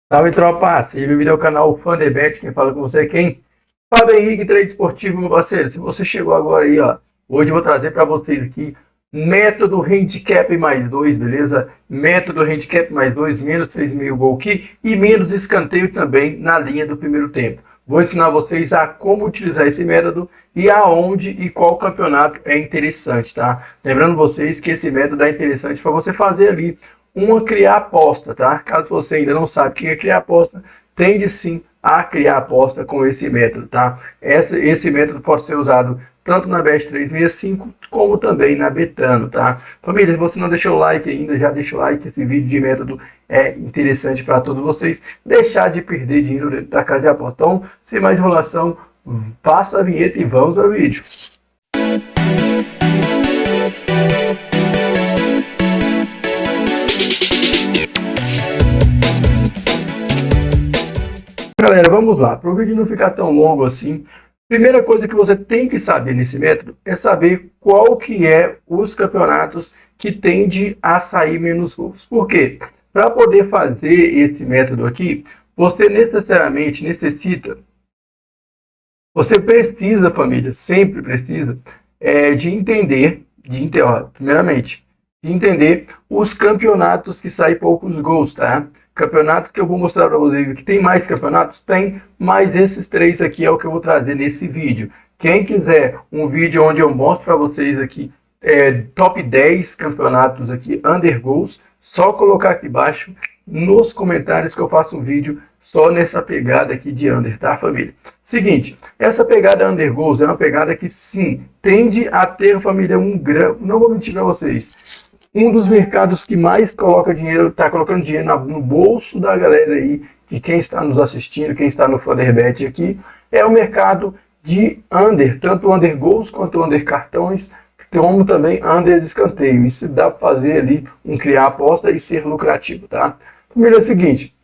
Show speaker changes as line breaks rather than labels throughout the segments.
Salve, tropa! Seja bem-vindo ao canal Fundebet. Quem fala com você é quem? Fábio Henrique, trade esportivo, meu parceiro. Se você chegou agora aí, ó, hoje eu vou trazer para vocês aqui método handicap mais 2, beleza? Método handicap mais 2, menos 3,5 gol aqui e menos escanteio também na linha do primeiro tempo. Vou ensinar vocês a como utilizar esse método e aonde e qual campeonato é interessante, tá? Lembrando vocês que esse método é interessante para você fazer ali criar aposta, tá? Caso você ainda não sabe o que é criar aposta, tende sim a criar aposta com esse método, tá? Esse método pode ser usado tanto na Bet365 como também na Betano, tá? Família, se você não deixou o like ainda, já deixa o like. Esse vídeo de método é interessante para todos vocês. Deixar de perder dinheiro dentro da casa de aposta. Então, sem mais enrolação, passa a vinheta e vamos ao vídeo. Galera, vamos lá. Para o vídeo não ficar tão longo assim, primeira coisa que você tem que saber nesse método é saber qual que é os campeonatos que tende a sair menos gols. Por quê? Para poder fazer esse método aqui, você necessariamente necessita, você precisa, família, sempre precisa, primeiramente, de entender os campeonatos que saem poucos gols, tá? Campeonato que eu vou mostrar para vocês aqui. Tem mais campeonatos? Tem, mas esses três aqui é o que eu vou trazer nesse vídeo. Quem quiser um vídeo onde eu mostro para vocês aqui top 10 campeonatos aqui, under goals, só colocar aqui embaixo nos comentários que eu faço um vídeo só nessa pegada aqui de under, tá, família? Seguinte, essa pegada under goals é uma pegada que sim, tende a ter, família, não vou mentir para vocês, um dos mercados que mais coloca dinheiro, está colocando dinheiro no bolso da galera aí, de quem está nos assistindo, quem está no Fundebet aqui, é o mercado de under, tanto under gols quanto under cartões, como também under escanteio. Isso dá para fazer ali criar aposta e ser lucrativo, tá? Primeiro é o seguinte,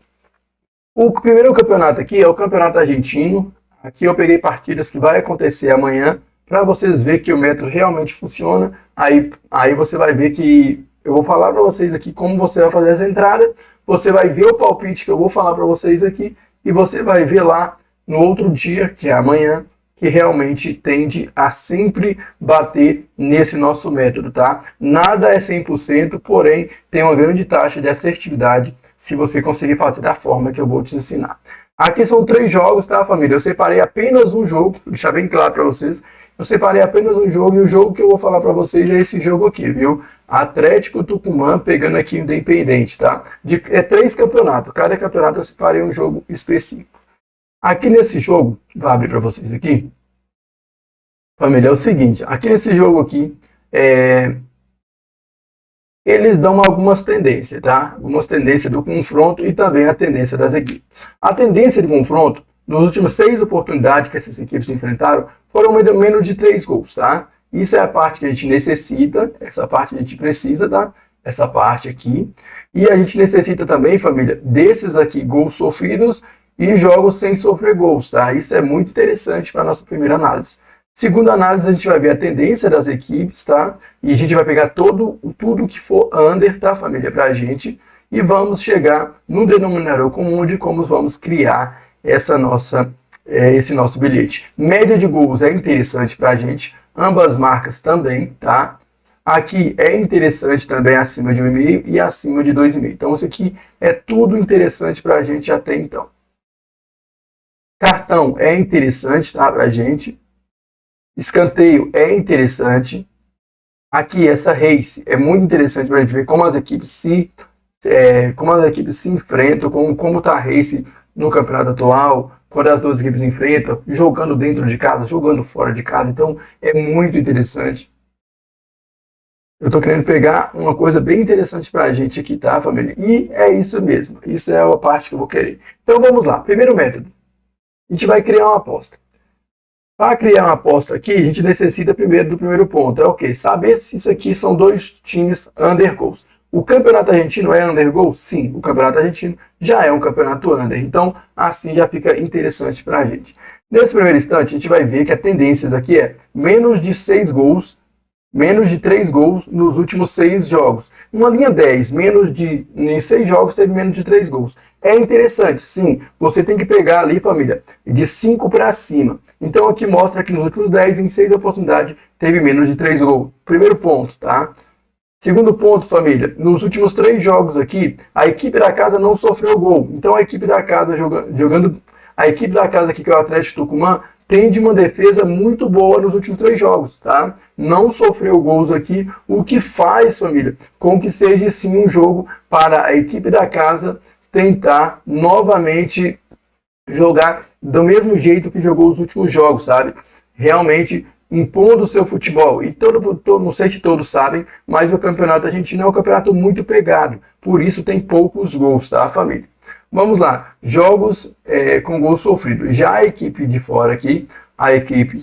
o primeiro campeonato aqui é o campeonato argentino. Aqui eu peguei partidas que vai acontecer amanhã, para vocês verem que o método realmente funciona. Aí você vai ver que eu vou falar para vocês aqui como você vai fazer essa entrada. Você vai ver o palpite que eu vou falar para vocês aqui. E você vai ver lá no outro dia, que é amanhã, que realmente tende a sempre bater nesse nosso método, tá? Nada é 100%, porém tem uma grande taxa de assertividade se você conseguir fazer da forma que eu vou te ensinar. Aqui são 3 jogos, tá, família? Eu separei apenas um jogo, vou deixar bem claro para vocês. Eu separei apenas um jogo e o jogo que eu vou falar para vocês é esse jogo aqui, viu? Atlético Tucumã pegando aqui o Independente, tá? É 3 campeonatos, cada campeonato eu separei um jogo específico. Aqui nesse jogo, vou abrir para vocês aqui, família, é o seguinte, aqui nesse jogo aqui, eles dão algumas tendências, tá? Algumas tendências do confronto e também a tendência das equipes. A tendência de confronto, nas últimas 6 oportunidades que essas equipes se enfrentaram, foram menos de 3 gols, tá? Isso é a parte que a gente necessita, essa parte a gente precisa, tá? Essa parte aqui. E a gente necessita também, família, desses aqui, gols sofridos e jogos sem sofrer gols, tá? Isso é muito interessante para a nossa primeira análise. Segunda análise, a gente vai ver a tendência das equipes, tá? E a gente vai pegar tudo que for under, tá, família, para a gente. E vamos chegar no denominador comum de como vamos criar esse nosso bilhete. Média de gols é interessante para a gente. Ambas marcas também, tá? Aqui é interessante também acima de 1,5 e acima de 2,5. Então, isso aqui é tudo interessante para a gente até então. Cartão é interessante, tá, para a gente. Escanteio é interessante. Aqui essa race é muito interessante para a gente ver como as equipes se enfrentam, como está a race no campeonato atual, quando as duas equipes enfrentam, jogando dentro de casa, jogando fora de casa. Então é muito interessante. Eu estou querendo pegar uma coisa bem interessante para a gente aqui, tá, família? E é isso mesmo. Isso é a parte que eu vou querer. Então vamos lá. Primeiro método. A gente vai criar uma aposta. Para criar uma aposta aqui, a gente necessita primeiro do primeiro ponto. É o quê? Saber se isso aqui são 2 times under goals. O campeonato argentino é under goals? Sim, o campeonato argentino já é um campeonato under. Então, assim já fica interessante para a gente. Nesse primeiro instante, a gente vai ver que a tendência aqui é menos de 6 gols menos de 3 gols nos últimos 6 jogos. Uma linha 10, em 6 jogos teve menos de 3 gols. É interessante, sim, você tem que pegar ali, família, de 5 para cima. Então aqui mostra que nos últimos 10, em 6 oportunidades, teve menos de 3 gols. Primeiro ponto, tá? Segundo ponto, família, nos últimos 3 jogos aqui, a equipe da casa não sofreu gol. Então a equipe da casa a equipe da casa aqui, que é o Atlético Tucumã, tem de uma defesa muito boa nos últimos 3 jogos, tá? Não sofreu gols aqui, o que faz, família, com que seja sim um jogo para a equipe da casa tentar novamente jogar do mesmo jeito que jogou os últimos jogos, sabe? Realmente impondo o seu futebol. E não sei se todos sabem, mas o campeonato argentino é um campeonato muito pegado. Por isso tem poucos gols, tá, família? Vamos lá. Jogos com gols sofridos. Já a equipe de fora aqui, a equipe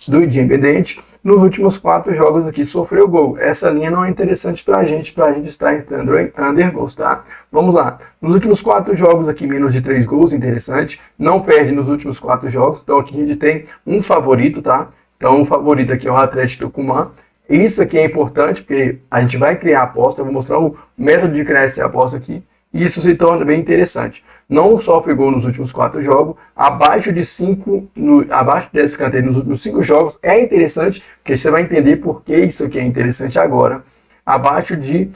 do Independiente, nos últimos 4 jogos aqui sofreu gol. Essa linha não é interessante pra gente estar entrando em under gols, tá? Vamos lá. Nos últimos 4 jogos aqui, menos de 3 gols, interessante. Não perde nos últimos 4 jogos. Então aqui a gente tem um favorito, tá? Então o favorito aqui é o Atlético Tucumã. Isso aqui é importante, porque a gente vai criar a aposta. Eu vou mostrar o método de criar essa aposta aqui. E isso se torna bem interessante. Não sofre gol nos últimos 4 jogos, abaixo de 10 escanteios nos últimos 5 jogos é interessante, porque você vai entender por que isso aqui é interessante agora. Abaixo de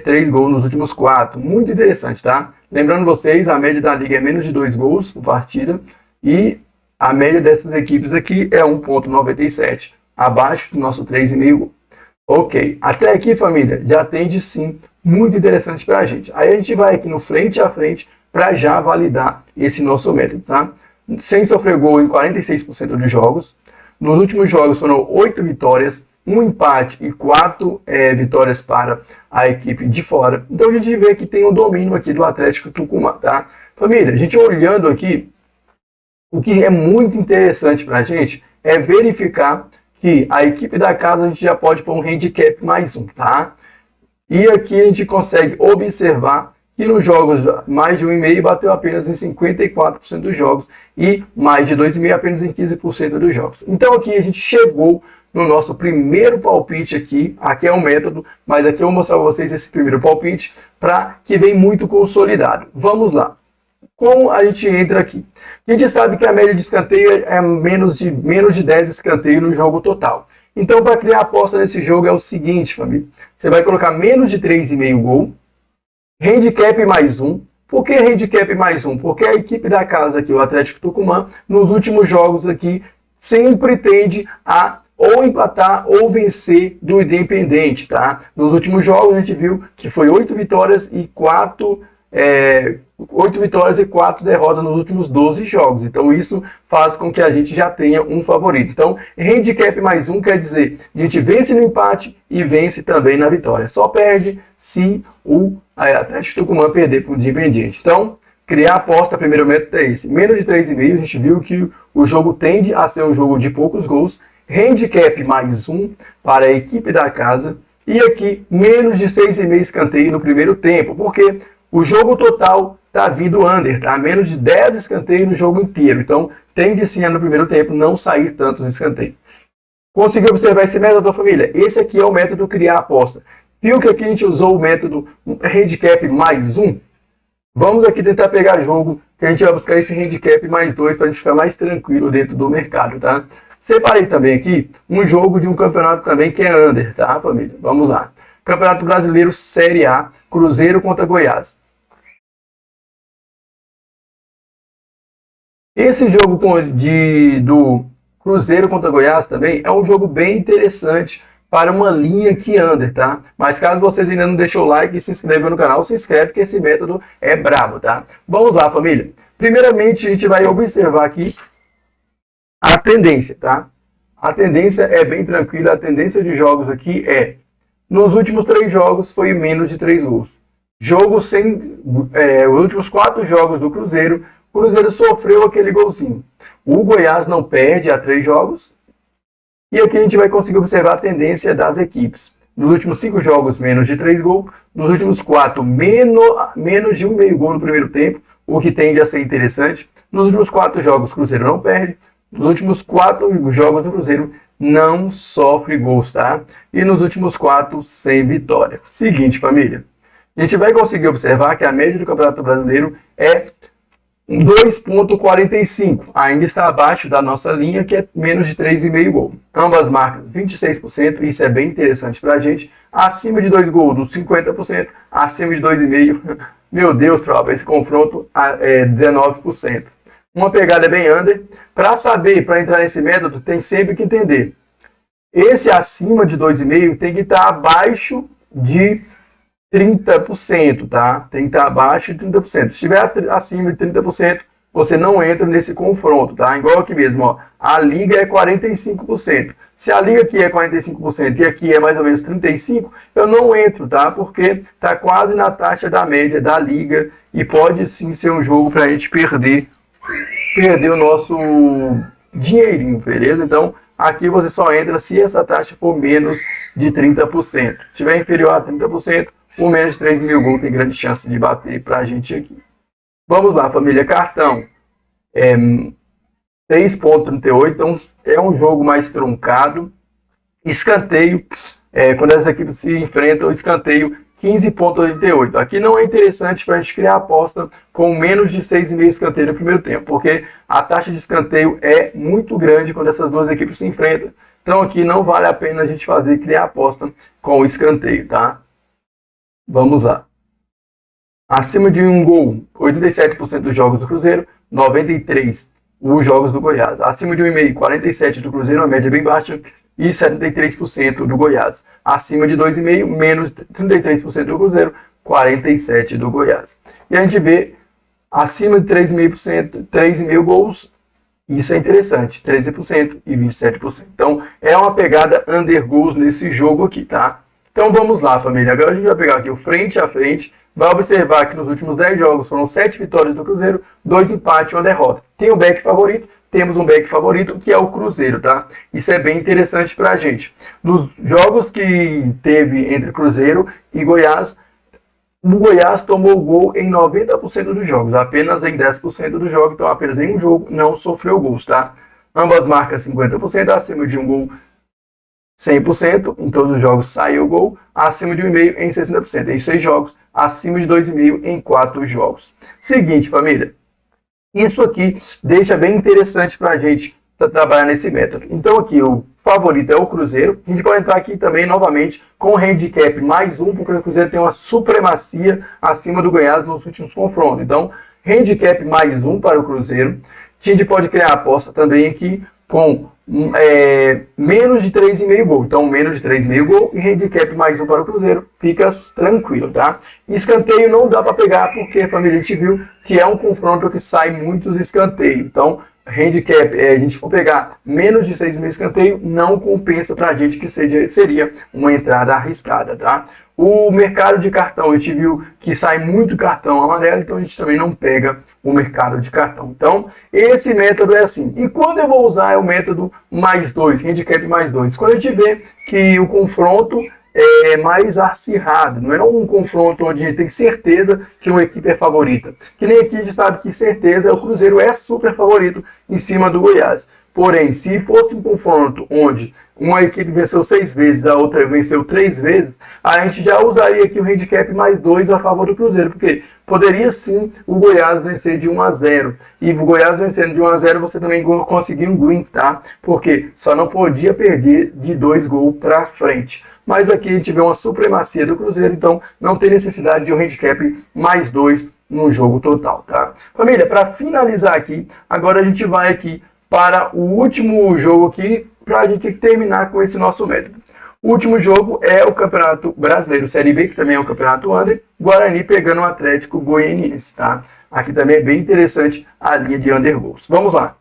3 gols nos últimos 4, muito interessante, tá? Lembrando vocês, a média da liga é menos de 2 gols por partida e a média dessas equipes aqui é 1,97, abaixo do nosso 3,5 gol. Ok, até aqui, família, já tende sim, muito interessante para a gente. Aí a gente vai aqui no frente a frente para já validar esse nosso método, tá? Sem sofrer gol em 46% dos jogos. Nos últimos jogos foram 8 vitórias, 1 empate e 4 vitórias para a equipe de fora. Então a gente vê que tem um domínio aqui do Atlético Tucumã, tá? Família, a gente olhando aqui, o que é muito interessante para a gente é verificar que a equipe da casa a gente já pode pôr um handicap mais 1, tá? E aqui a gente consegue observar que nos jogos mais de 1,5 bateu apenas em 54% dos jogos e mais de 2,5 apenas em 15% dos jogos. Então aqui a gente chegou no nosso primeiro palpite aqui é um método, mas aqui eu vou mostrar para vocês esse primeiro palpite para que vem muito consolidado. Vamos lá. Como a gente entra aqui? A gente sabe que a média de escanteio é menos de 10 escanteios no jogo total. Então, para criar aposta nesse jogo é o seguinte, família. Você vai colocar menos de 3,5 gol, handicap mais 1. Por que handicap mais 1? Porque a equipe da casa aqui, o Atlético Tucumã, nos últimos jogos aqui, sempre tende a ou empatar ou vencer do Independiente, tá? Nos últimos jogos a gente viu que foi 8 vitórias e 4 derrotas nos últimos 12 jogos. Então isso faz com que a gente já tenha um favorito. Então, handicap mais 1 quer dizer a gente vence no empate e vence também na vitória. Só perde se o Atlético Tucumã perder para o Independiente. Então, criar aposta, primeiro método é esse. Menos de 3,5, a gente viu que o jogo tende a ser um jogo de poucos gols. Handicap mais 1 para a equipe da casa. E aqui, menos de 6,5 escanteio no primeiro tempo. Porque o jogo total está vindo under, tá? Menos de 10 escanteios no jogo inteiro. Então, tende sim a no primeiro tempo não sair tantos escanteios. Conseguiu observar esse método, família? Esse aqui é o método criar aposta. Viu que aqui a gente usou o método handicap mais 1? Vamos aqui tentar pegar jogo, que a gente vai buscar esse handicap mais 2 para a gente ficar mais tranquilo dentro do mercado, tá? Separei também aqui um jogo de um campeonato também que é under, tá, família? Vamos lá. Campeonato Brasileiro Série A, Cruzeiro contra Goiás. Esse jogo do Cruzeiro contra Goiás também é um jogo bem interessante para uma linha que under, tá? Mas caso vocês ainda não deixem o like e se inscrevam no canal, se inscreve que esse método é brabo, tá? Vamos lá, família. Primeiramente, a gente vai observar aqui a tendência, tá? A tendência é bem tranquila, a tendência de jogos aqui nos últimos 3 jogos foi menos de 3 gols. Os últimos 4 jogos do Cruzeiro, o Cruzeiro sofreu aquele golzinho. O Goiás não perde há 3 jogos. E aqui a gente vai conseguir observar a tendência das equipes. Nos últimos 5 jogos, menos de 3 gols. Nos últimos 4, menos de 1,5 gol no primeiro tempo, o que tende a ser interessante. Nos últimos 4 jogos, o Cruzeiro não perde. Nos últimos 4 jogos do Cruzeiro, não sofre gols, tá? E nos últimos 4, sem vitória. Seguinte, família. A gente vai conseguir observar que a média do Campeonato Brasileiro é 2,45. Ainda está abaixo da nossa linha, que é menos de 3,5 gols. Ambas marcas, 26%. Isso é bem interessante para a gente. Acima de 2 gols, dos 50%. Acima de 2,5. Meu Deus, tropa, esse confronto é 19%. Uma pegada bem under. Para saber, para entrar nesse método, tem sempre que entender. Esse acima de 2,5 tem que estar abaixo de 30%, tá? Tem que estar abaixo de 30%. Se estiver acima de 30%, você não entra nesse confronto, tá? Igual aqui mesmo, ó. A liga é 45%. Se a liga aqui é 45% e aqui é mais ou menos 35%, eu não entro, tá? Porque tá quase na taxa da média da liga e pode sim ser um jogo para a gente perder o nosso dinheirinho, beleza? Então, aqui você só entra se essa taxa for menos de 30%. Se estiver inferior a 30%, por menos de 3 mil gols tem grande chance de bater para a gente aqui. Vamos lá, família. Cartão. 3,38. Então, é um jogo mais truncado. Escanteio. Quando essas equipes se enfrentam, escanteio 15,88. Aqui não é interessante para a gente criar aposta com menos de 6,5 escanteio no primeiro tempo, porque a taxa de escanteio é muito grande quando essas duas equipes se enfrentam. Então aqui não vale a pena a gente criar aposta com o escanteio, tá? Vamos lá. Acima de 1 gol, 87% dos jogos do Cruzeiro, 93% os jogos do Goiás. Acima de 1,5, 47% do Cruzeiro, uma média bem baixa, e 73% do Goiás. Acima de 2,5, menos 33% do Cruzeiro, 47% do Goiás. E a gente vê acima de 3,5 gols, isso é interessante, 13% e 27%. Então, é uma pegada under goals nesse jogo aqui, tá? Então, vamos lá, família. Agora a gente vai pegar aqui o frente a frente, vai observar que nos últimos 10 jogos foram 7 vitórias do Cruzeiro, 2 empates e 1 derrota. Tem um back favorito? Temos um back favorito, que é o Cruzeiro, tá? Isso é bem interessante pra gente. Nos jogos que teve entre Cruzeiro e Goiás, o Goiás tomou gol em 90% dos jogos, apenas em 10% dos jogos, então apenas em um jogo não sofreu gols, tá? Ambas marcas 50%, acima de um gol 100%, em todos os jogos saiu o gol, acima de 1,5 em 60%, em 6 jogos, acima de 2,5 em 4 jogos. Seguinte, família, isso aqui deixa bem interessante para a gente trabalhar nesse método. Então aqui o favorito é o Cruzeiro. A gente pode entrar aqui também novamente com o handicap mais 1, porque o Cruzeiro tem uma supremacia acima do Goiás nos últimos confrontos. Então, handicap mais 1 para o Cruzeiro. A gente pode criar aposta também aqui com menos de 3,5 gol. Então, menos de 3,5 gol e handicap mais 1 para o Cruzeiro. Fica tranquilo, tá? Escanteio não dá para pegar porque, família, a gente viu que é um confronto que sai muitos escanteios. Então, handicap, a gente for pegar menos de 6,5 escanteio, não compensa para a gente, que seria uma entrada arriscada, tá? O mercado de cartão, a gente viu que sai muito cartão amarelo, então a gente também não pega o mercado de cartão. Então, esse método é assim. E quando eu vou usar é o método mais 2, handicap mais 2. Quando a gente vê que o confronto é mais acirrado, não é um confronto onde a gente tem certeza que uma equipe é favorita. Que nem aqui a gente sabe que certeza o Cruzeiro é super favorito em cima do Goiás. Porém, se fosse um confronto onde uma equipe venceu 6 vezes, a outra venceu 3 vezes, a gente já usaria aqui o handicap mais 2 a favor do Cruzeiro, porque poderia sim o Goiás vencer de 1-0. E o Goiás vencendo de 1-0, você também conseguiu um win, tá? Porque só não podia perder de 2 gols para frente. Mas aqui a gente vê uma supremacia do Cruzeiro, então não tem necessidade de um handicap mais 2 no jogo total, tá? Família, para finalizar aqui, agora a gente vai aqui para o último jogo aqui, para a gente terminar com esse nosso método. O último jogo é o Campeonato Brasileiro Série B, que também é um campeonato under, Guarani pegando o Atlético Goianiense, tá? Aqui também é bem interessante a linha de under goals. Vamos lá.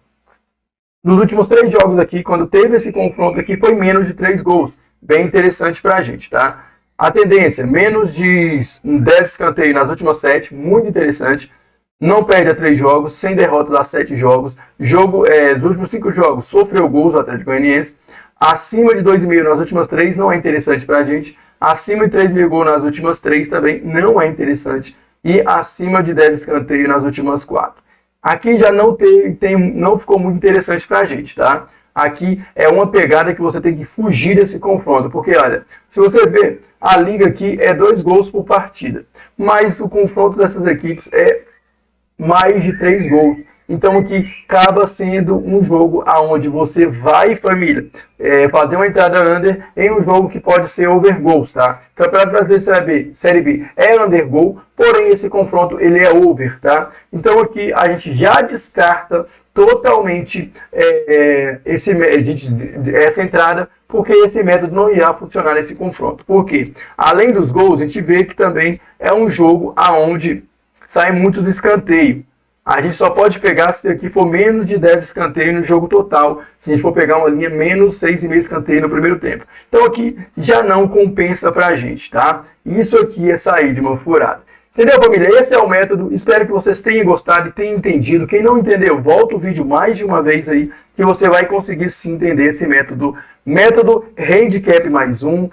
Nos últimos 3 jogos aqui, quando teve esse confronto aqui, foi menos de 3 gols. Bem interessante para a gente, tá? A tendência, menos de 10 escanteios nas últimas 7, muito interessante. Não perde a 3 jogos, sem derrota das 7 jogos. Dos últimos 5 jogos, sofreu gols o Atlético Goianiense. Acima de 2,5 nas últimas 3 não é interessante para a gente. Acima de 3,5 gols nas últimas 3 também não é interessante. E acima de 10 escanteios nas últimas 4. Aqui já não ficou muito interessante para a gente, tá? Aqui é uma pegada que você tem que fugir desse confronto, porque olha, se você ver, a liga aqui é 2 gols por partida, mas o confronto dessas equipes é mais de 3 gols. Então aqui acaba sendo um jogo aonde você vai, família, fazer uma entrada under em um jogo que pode ser over goals, tá? Campeonato Brasileiro Série B é under goal, porém esse confronto ele é over, tá? Então aqui a gente já descarta totalmente essa entrada, porque esse método não irá funcionar nesse confronto. Porque além dos gols, a gente vê que também é um jogo aonde saem muitos escanteios. A gente só pode pegar se aqui for menos de 10 escanteios no jogo total, se a gente for pegar uma linha menos 6,5 escanteios no primeiro tempo. Então aqui já não compensa pra gente, tá? Isso aqui é sair de uma furada. Entendeu, família? Esse é o método. Espero que vocês tenham gostado e tenham entendido. Quem não entendeu, volta o vídeo mais de uma vez aí, que você vai conseguir sim entender esse método. Método handicap mais 1,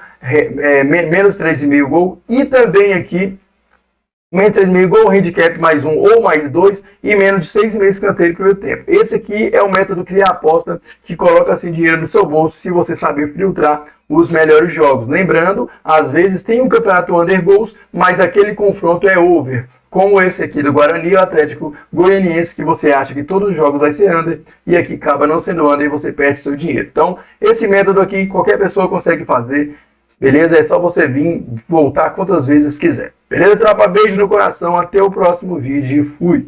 menos 3,5 gol, e também aqui menos 3,5 gol, handicap mais 1 ou mais 2 e menos de 6,5 escanteio no primeiro tempo. Esse aqui é o método criar aposta que coloca assim dinheiro no seu bolso se você saber filtrar os melhores jogos. Lembrando, às vezes tem um campeonato under goals, mas aquele confronto é over. Como esse aqui do Guarani e o Atlético Goianiense, que você acha que todos os jogos vai ser under e aqui acaba não sendo under e você perde seu dinheiro. Então, esse método aqui qualquer pessoa consegue fazer. Beleza? É só você vir voltar quantas vezes quiser. Beleza, tropa? Beijo no coração. Até o próximo vídeo. Fui!